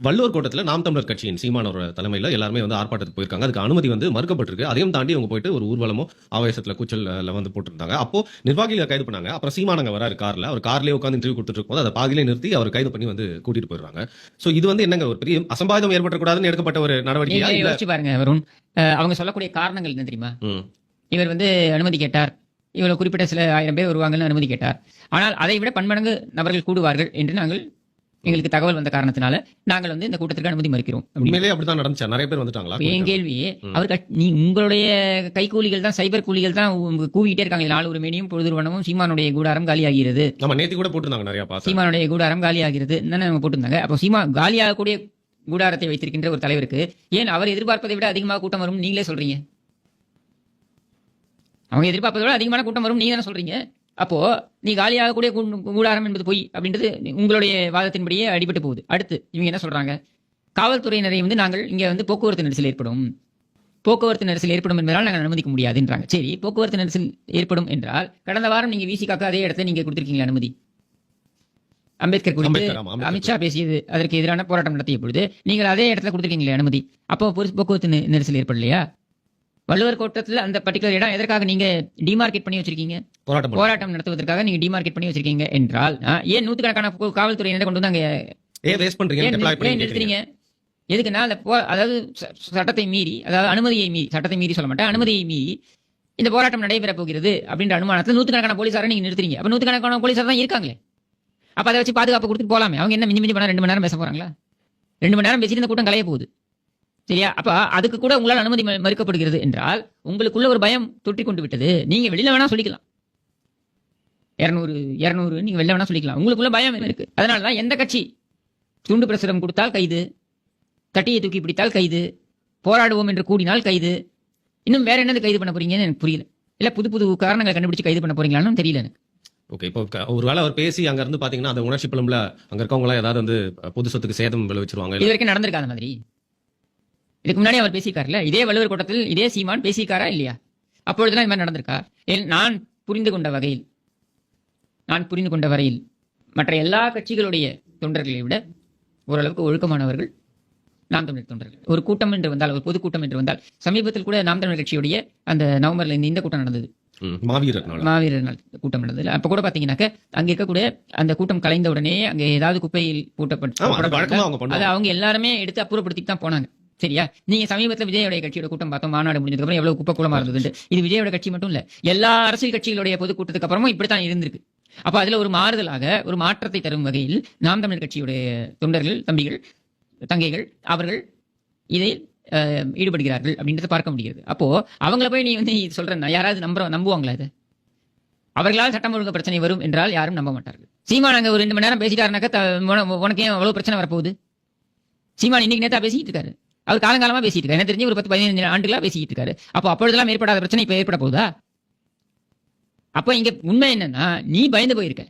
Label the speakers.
Speaker 1: வள்ளுவர் கோட்டத்துல நாம் தமிழர் கட்சியின் சீமானோட தலைமையில எல்லாருமே வந்து ஆர்ப்பாட்டத்துக்கு போயிருக்காங்க. அதுக்கு அனுமதி வந்து மறுக்கப்பட்டிருக்கு. அதையும் தாண்டி அவங்க போயிட்டு ஒரு ஊர்வலமோ ஆவேசத்துல கூச்சல்ல வந்து போட்டிருந்தாங்க. அப்போ நிர்வாகிகளை கைது பண்ணாங்க. அப்புறம் சீமானங்க வராரு கார்ல. அவர் கார்லயே உட்கார்ந்து இன்டர்வியூ கொடுத்துட்டு இருக்கும்போது அதை பாதியிலே நிறுத்தி அவர் கைது பண்ணி வந்து கூட்டிட்டு போயிடுறாங்க. சோ இது வந்து என்னங்க ஒரு பெரிய அசம்பாவிதம் ஏற்படக்கூடாதுன்னு எடுக்கப்பட்ட ஒரு நடவடிக்கையா?
Speaker 2: நீங்க யோசிச்சு பாருங்க வருண். அவங்க சொல்லக்கூடிய காரணங்கள் என்ன தெரியுமா? இவர் வந்து அனுமதி கேட்டார், இவ்வளவு குறிப்பிட்ட சில 1000 பேர் வருவாங்கன்னு அனுமதி கேட்டார். ஆனால் அதை விட பன்மடங்கு நபர்கள் கூடுவார்கள் என்று எங்களுக்கு தகவல் வந்த காரணத்தினால நாங்கள் வந்து இந்த கூட்டத்திற்கு அனுமதி மறுக்கிறோம்.
Speaker 1: உண்மையிலேயே அப்படிதான் நடந்துச்சா? நிறைய பேர் வந்துட்டாங்களா?
Speaker 2: என் கேள்வி, அவர் உங்களுடைய கைக்கூலிகள் தான், சைபர் கூலிகள் தான் கூவிட்டே இருக்காங்க. நாலு ஒரு மேனியும் பொழுதுவனமும் சீமானுடைய கூடாரம் காலியாகிறது.
Speaker 1: நம்ம நேத்தி கூட போட்டிருந்தாங்க நிறைய பார்த்து.
Speaker 2: சீமானுடைய கூடாரம் காலியாகிறது நம்ம போட்டிருந்தாங்க. அப்போ சீமா காலியாகக்கூடிய கூடாரத்தை வைத்திருக்கின்ற ஒரு தலைவருக்கு ஏன் அவர் எதிர்பார்ப்பதை விட அதிகமாக கூட்டம் வரும் நீங்களே சொல்றீங்க? அவங்க எதிர்பார்ப்பதை விட அதிகமான கூட்டம் வரும் நீங்க தானே சொல்றீங்க. அப்போ நீ காலியாகக்கூடிய கூடாரம் என்பது பொய் அப்படின்றது உங்களுடைய வாதத்தின்படியே அடிபட்டு போகுது. அடுத்து இவங்க என்ன சொல்றாங்க? காவல்துறையினரை வந்து நாங்கள் இங்க வந்து போக்குவரத்து நெரிசல் ஏற்படும் என்பதால் நாங்கள் அனுமதிக்க முடியாதுன்றாங்க. சரி, போக்குவரத்து நெரிசல் ஏற்படும் என்றால் கடந்த வாரம் நீங்க விசிகாக்கு அதே இடத்துல நீங்க கொடுத்திருக்கீங்க அனுமதி. அம்பேத்கர் குறித்து அமித்ஷா பேசியது, அதற்கு எதிரான போராட்டம் நடத்திய பொழுது நீங்கள் அதே இடத்துல கொடுத்திருக்கீங்களே அனுமதி. அப்போ போக்குவரத்து நெரிசல் ஏற்படலையா? வள்ளுவர் கோட்டத்தில் அந்த பர்டிகுலர் இடம் எதற்காக நீங்க டிமார்க்கெட் பண்ணி வச்சிருக்கீங்க? போராட்டம் நடத்துவதற்காக நீங்க டிமார்க்கெட் பண்ணி வச்சிருக்கீங்க என்றால் ஏன் நூற்றுக்கணக்கான காவல்துறையினரை கொண்டு வந்து அங்க நிறுத்துறீங்க? எதுக்குன்னா அதாவது சட்டத்தை மீறி, அதாவது அனுமதியை மீறி, சட்டத்தை மீறி சொல்ல மாட்டேன், அனுமதியை மீறி இந்த போராட்டம் நடைபெற போகிறது அப்படின்ற அனுமானத்தில் நூற்றுக்கணக்கான போலீசாரை நீங்க நிறுத்துறீங்க. அப்ப நூற்றுக்கணக்கான போலீசார் தான் இருக்காங்களே. அப்ப அதை வச்சு பாதுகாப்பு கொடுத்துட்டு போலாமே. அவங்க என்ன மிஞ்சி பண்ணா 2 மணி நேரம் பேச போறாங்களா? 2 மணி நேரம் பேசிட்டு இந்த கூட்டம் கலைய போகுது. சரியா? அப்ப அதுக்கு கூட உங்களால் அனுமதி மறுக்கப்படுகிறது என்றால் உங்களுக்குள்ள ஒரு பயம் தொற்றி கொண்டு விட்டது. நீங்க வெளியில வேணா சொல்லிக்கலாம், 200 நீங்க வெளில வேணா சொல்லிக்கலாம். உங்களுக்குள்ள பயம் இருக்கு. அதனாலதான் எந்த கட்சி துண்டு பிரசுரம் கொடுத்தால் கைது, தட்டியை தூக்கி பிடித்தால் கைது, போராடுவோம் என்று கூடினால் கைது, இன்னும் வேற என்னது கைது பண்ண போறீங்கன்னு எனக்கு புரியல. இல்ல புது புது காரணங்களை கண்டுபிடிச்சு கைது பண்ண போறீங்களான்னு தெரியல எனக்கு.
Speaker 1: ஓகே, இப்போ ஒருவேளை அவர் பேசி அங்க இருந்து பாத்தீங்கன்னா அந்த உணர்ச்சி பிளம்புல அங்க இருக்கவங்க எல்லாம் ஏதாவது வந்து பொது சொத்துக்கு சேதம் விளைவிச்சிருவாங்க.
Speaker 2: இது வரைக்கும் நடந்திருக்காத மாதிரி. இதுக்கு முன்னாடி அவர் பேசியிருக்காருல்ல, இதே வள்ளுவர் கோட்டத்தில் இதே சீமான் பேசியிருக்காரா இல்லையா? அப்பொழுதுதான் இது மாதிரி நடந்திருக்கா? நான் புரிந்து கொண்ட வரையில் மற்ற எல்லா கட்சிகளுடைய தொண்டர்களை விட ஓரளவுக்கு ஒழுக்கமானவர்கள் நாம் தமிழர் தொண்டர்கள். ஒரு கூட்டம் என்று வந்தால், ஒரு பொதுக்கூட்டம் என்று வந்தால், சமீபத்தில் கூட நாம் தமிழர் கட்சியுடைய அந்த நவம்பர்ல இந்த கூட்டம் நடந்தது, மாவீரர் நாள் கூட்டம் நடந்தது. அப்ப கூட பாத்தீங்கன்னாக்க அங்க இருக்கக்கூடிய அந்த கூட்டம் கலைந்த உடனே அங்க ஏதாவது குப்பையில் பூட்டப்பட்டு அதை அவங்க எல்லாருமே எடுத்து அப்புறப்படுத்திட்டு தான் போனாங்க. சரியா? நீங்க சமீபத்தில் விஜயோட கட்சியோட கூட்டம் பார்த்தோம், மாநாடு முடிஞ்சதுக்கு அப்புறம் எவ்வளவு குப்பை கூலமா இருந்தது. இது விஜயோட கட்சி மட்டும் இல்ல, எல்லா அரசியல் கட்சிகளுடைய பொதுக்கூட்டத்துக்கு அப்புறமும் இப்படித்தான் இருந்திருக்கு. அப்ப அதுல ஒரு மாறுதலாக, ஒரு மாற்றத்தை தரும் வகையில் நாம் தமிழர் கட்சியுடைய தொண்டர்கள், தம்பிகள், தங்கைகள் அவர்கள் இதில் ஈடுபடுகிறார்கள் அப்படின்றத பார்க்க முடிகிறது. அப்போ அவங்கள போய் நீ வந்து சொல்றேன்னா யாராவது நம்புவாங்களா? இது அவர்களால் சட்டம் ஒழுங்கு பிரச்சனை வரும் என்றால் யாரும் நம்ப மாட்டார்கள். சீமான் அங்க ஒரு 2 மணி நேரம் பேசிட்டாருனாக்க உனக்கு ஏன் அவ்வளவு பிரச்சனை வரப்போகுது? சீமான் இன்னைக்கு நேரத்தா பேசிட்டு இருக்காரு, அவர் காலங்காலமா பேசிட்டு இருக்காரு, என்ன தெரிஞ்சு ஒரு 10-15 ஆண்டுகளா பேசிட்டு இருக்காரு. அப்போ அப்பொழுதெல்லாம் ஏற்படாத பிரச்சனை இப்ப ஏற்பட போகுதா? அப்ப இங்க உண்மை என்னன்னா, நீ பயந்து போயிருக்க.